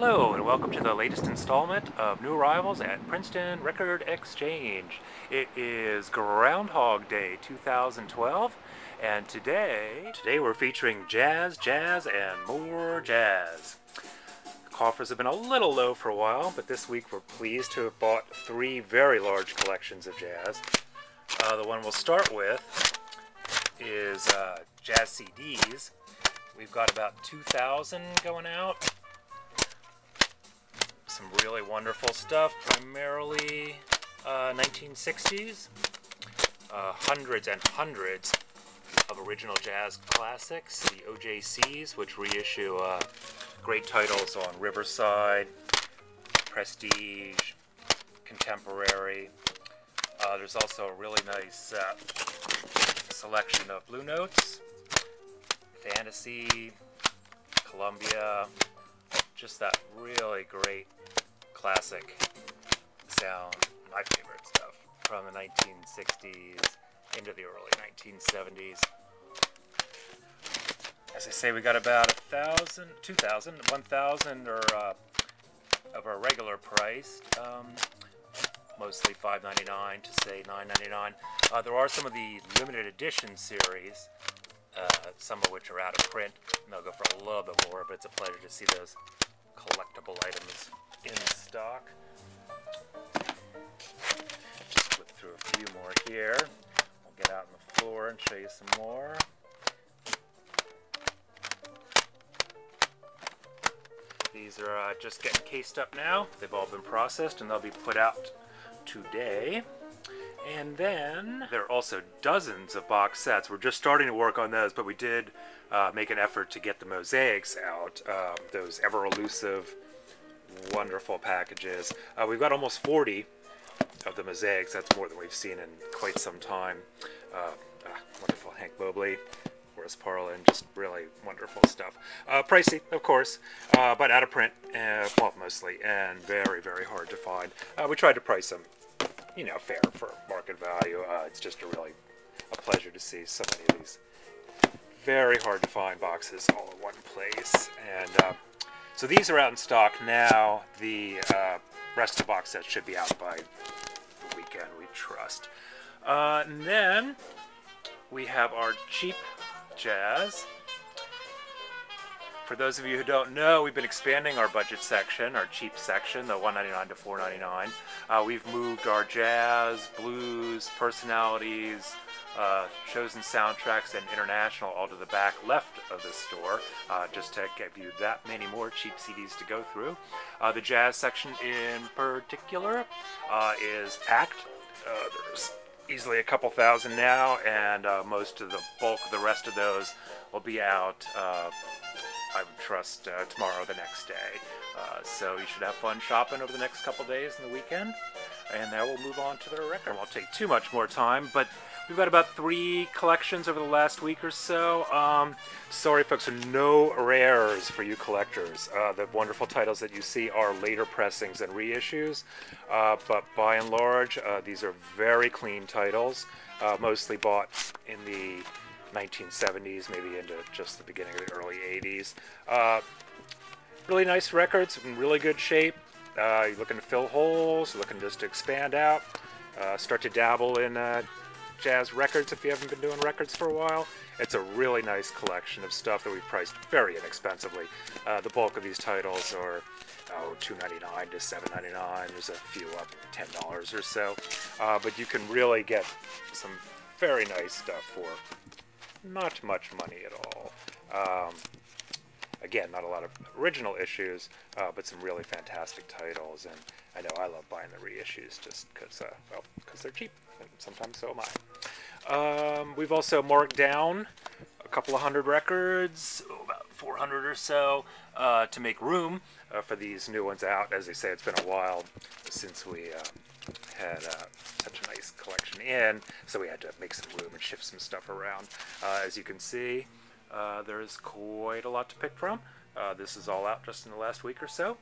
Hello and welcome to the latest installment of New Arrivals at Princeton Record Exchange. It is Groundhog Day 2012 and today we're featuring jazz, and more jazz. The coffers have been a little low for a while, but this week we're pleased to have bought three very large collections of jazz. The one we'll start with is jazz CDs. We've got about 2,000 going out. Some really wonderful stuff, primarily 1960s. Hundreds and hundreds of original jazz classics, the OJCs, which reissue great titles on Riverside, Prestige, Contemporary. There's also a really nice selection of Blue Notes, Fantasy, Columbia, just that really great classic sound, my favorite stuff, from the 1960s into the early 1970s. As I say, we got about 1,000, 2,000, 1,000 of our regular priced, mostly $5.99 to say $9.99. There are some of the limited edition series, some of which are out of print, and they'll go for a little bit more, but it's a pleasure to see those collectible items in stock. Just flip through a few more here. We'll get out on the floor and show you some more. These are just getting cased up now. They've all been processed and they'll be put out today. And then there are also dozens of box sets. We're just starting to work on those, but we did make an effort to get the mosaics out, those ever elusive, wonderful packages. We've got almost 40 of the mosaics. That's more than we've seen in quite some time. Wonderful Hank Mobley, Horace Parlin, just really wonderful stuff. Pricey, of course, but out of print, well, mostly, and very, very hard to find. We tried to price them, you know, fair for market value. It's just a pleasure to see so many of these very hard to find boxes all in one place. And so these are out in stock now. The rest of the box set should be out by the weekend, we trust. And then we have our cheap jazz. For those of you who don't know, we've been expanding our budget section, our cheap section, the $1.99 to $4.99. We've moved our jazz, blues, personalities, shows and soundtracks, and international all to the back left of the store, just to give you that many more cheap CDs to go through. The jazz section in particular is packed. There's easily a couple thousand now, and most of the bulk of the rest of those will be out I would trust tomorrow, the next day. So you should have fun shopping over the next couple days and the weekend. And now we'll move on to the record. Won't take too much more time, but we've got about 3 collections over the last week or so. Sorry folks, no rares for you collectors. The wonderful titles that you see are later pressings and reissues, but by and large, these are very clean titles, mostly bought in the 1970s, maybe into just the beginning of the early 80s. Really nice records, in really good shape. You're looking to fill holes, looking just to expand out, start to dabble in jazz records if you haven't been doing records for a while. It's a really nice collection of stuff that we've priced very inexpensively. The bulk of these titles are $2.99 to $7.99. There's a few up $10 or so, but you can really get some very nice stuff for not much money at all. Again, not a lot of original issues, but some really fantastic titles, and I know I love buying the reissues just because, well, because they're cheap, and sometimes so am I. We've also marked down a couple of hundred records, about 400 or so, to make room for these new ones out. As I say, it's been a while since we had such a nice collection in, so we had to make some room and shift some stuff around. As you can see, there's quite a lot to pick from. This is all out just in the last week or so.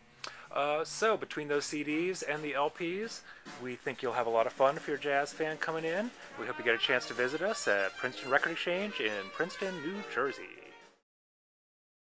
So between those CDs and the LPs, we think you'll have a lot of fun if you're a jazz fan coming in. We hope you get a chance to visit us at Princeton Record Exchange in Princeton, New Jersey.